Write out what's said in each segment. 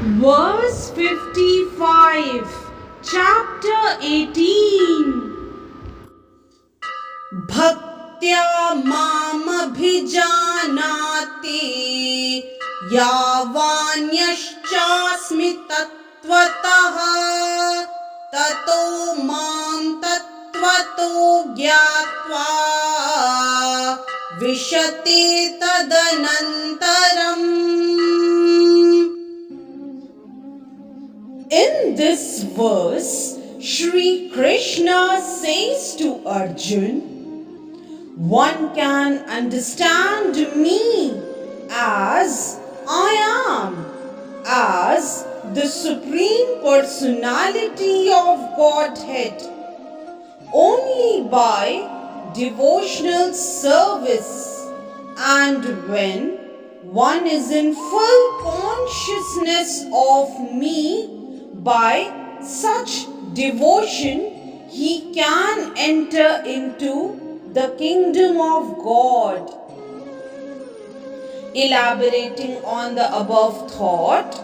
Verse 55, chapter 18. भक्त्या मामभिजानाति यावान्यश्चास्मि तत्त्वतः ततो मां तत्त्वतो ज्ञात्वा विशते तदनन्तरम्. In this verse, Shri Krishna says to Arjun, one can understand me as I am, as the Supreme Personality of Godhead, only by devotional service, and when one is in full consciousness of me, by such devotion he can enter into the kingdom of God. Elaborating on the above thought,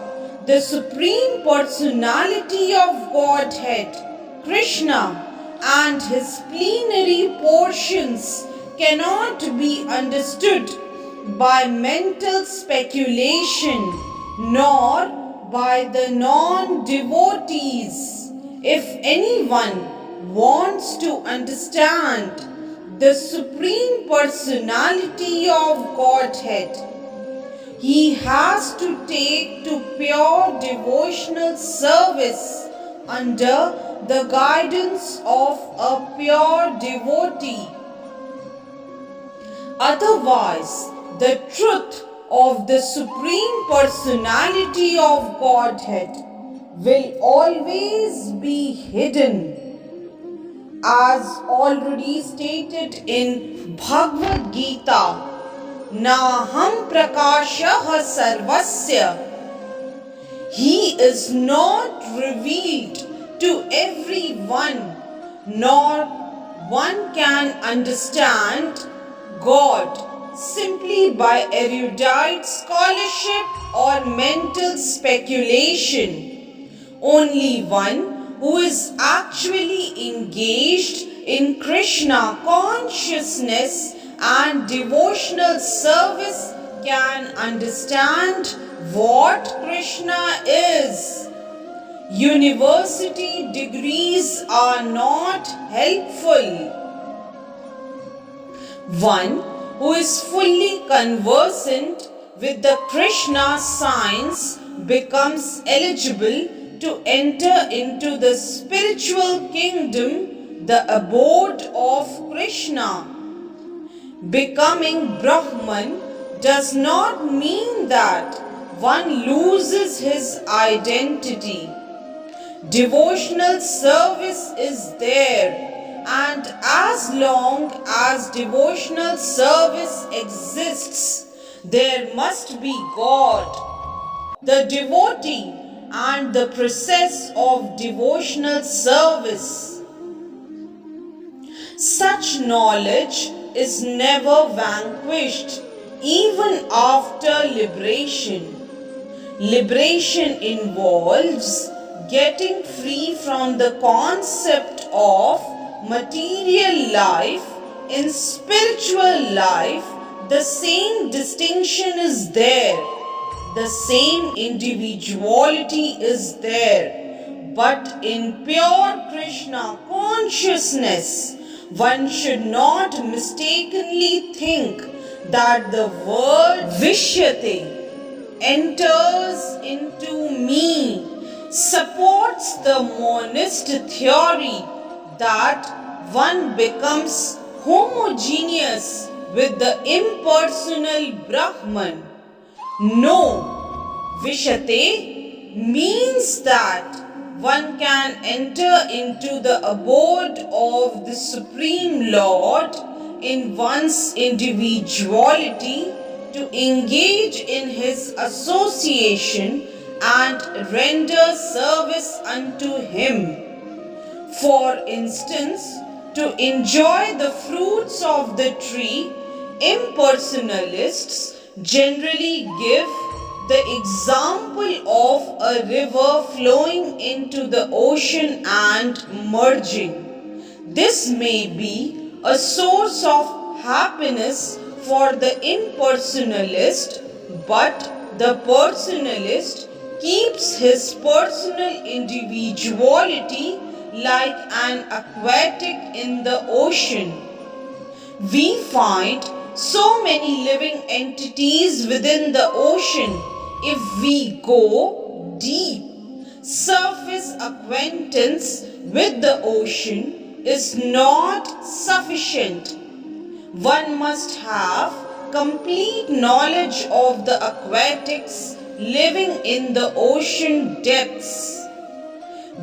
the Supreme Personality of Godhead, Krishna, and his plenary portions cannot be understood by mental speculation nor by the non-devotees. If anyone wants to understand the Supreme Personality of Godhead, he has to take to pure devotional service under the guidance of a pure devotee. Otherwise, the truth of the Supreme Personality of Godhead will always be hidden. As already stated in Bhagavad Gita, Naham Prakashah Sarvasya. He is not revealed to everyone, nor one can understand God simply by erudite scholarship or mental speculation. Only one who is actually engaged in Krishna consciousness and devotional service can understand what Krishna is. University degrees are not helpful. One who is fully conversant with the Krishna science becomes eligible to enter into the spiritual kingdom, the abode of Krishna. Becoming Brahman does not mean that one loses his identity. Devotional service is there, and as long as devotional service exists, there must be God. The devotee and the process of devotional service. Such knowledge is never vanquished, even after liberation. Liberation involves getting free from the concept of material life. In spiritual life, the same distinction is there. The same individuality is there. But in pure Krishna consciousness, one should not mistakenly think that the word Vishyate enters into me supports the monist theory that one becomes homogeneous with the impersonal Brahman. No, Vishyate means that one can enter into the abode of the Supreme Lord in one's individuality to engage in his association and render service unto him. For instance, to enjoy the fruits of the tree, impersonalists generally give the example example of a river flowing into the ocean and merging. This may be a source of happiness for the impersonalist, but the personalist keeps his personal individuality like an aquatic in the ocean. We find so many living entities within the ocean. If we go deep, surface acquaintance with the ocean is not sufficient. One must have complete knowledge of the aquatics living in the ocean depths.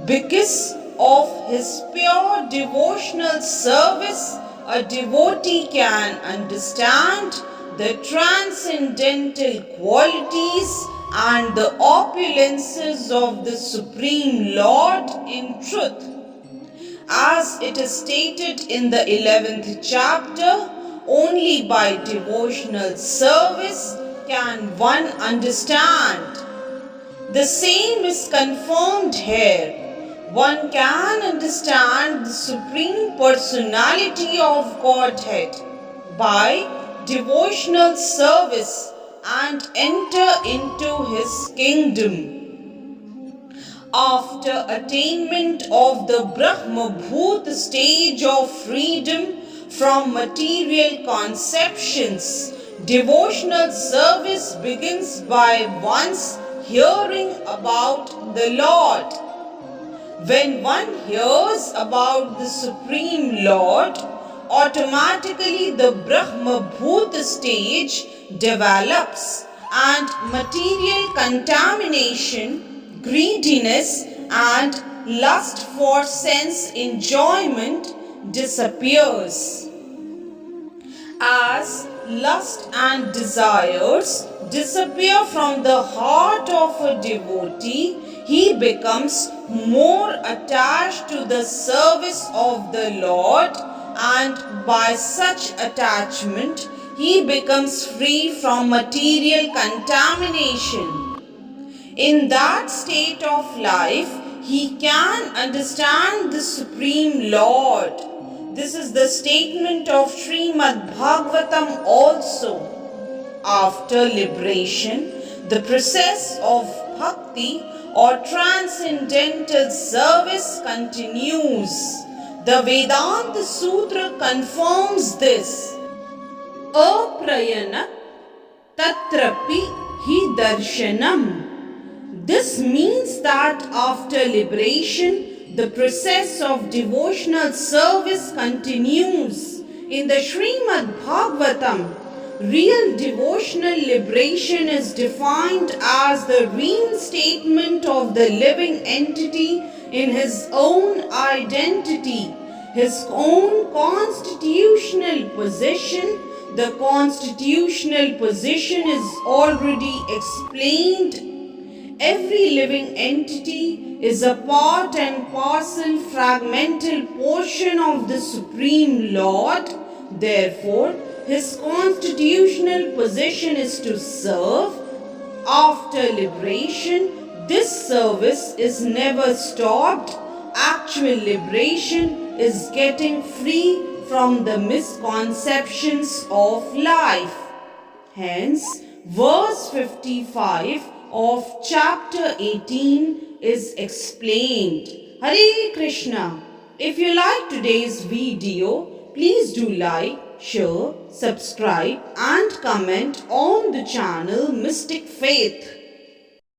Because of his pure devotional service, a devotee can understand the transcendental qualities and the opulences of the Supreme Lord in truth. As it is stated in the 11th chapter, only by devotional service can one understand. The same is confirmed here. One can understand the Supreme Personality of Godhead by devotional service and enter into His kingdom. After attainment of the Brahma-Bhut stage of freedom from material conceptions, devotional service begins by one's hearing about the Lord. When one hears about the Supreme Lord, automatically the Brahma-Bhut stage develops and material contamination, greediness and lust for sense enjoyment disappears. As lust and desires disappear from the heart of a devotee, he becomes more attached to the service of the Lord, and by such attachment, he becomes free from material contamination. In that state of life, he can understand the Supreme Lord. This is the statement of SrimadBhagavatam also. After liberation, the process of bhakti or transcendental service continues. The Vedanta Sutra confirms this. Aprayana tatrapi hi darshanam. This means that after liberation, the process of devotional service continues. In the SrimadBhagavatam, real devotional liberation is defined as the reinstatement of the living entity in his own identity, his own constitutional position. The constitutional position is already explained. Every living entity is a part and parcel fragmental portion of the Supreme Lord. Therefore, his constitutional position is to serve. After liberation, this service is never stopped. Actual liberation is getting free from the misconceptions of life. Hence, verse 55 of chapter 18 is explained. Hare Krishna. If you like today's video, please do like, share, subscribe and comment on the channel Mystic Faith.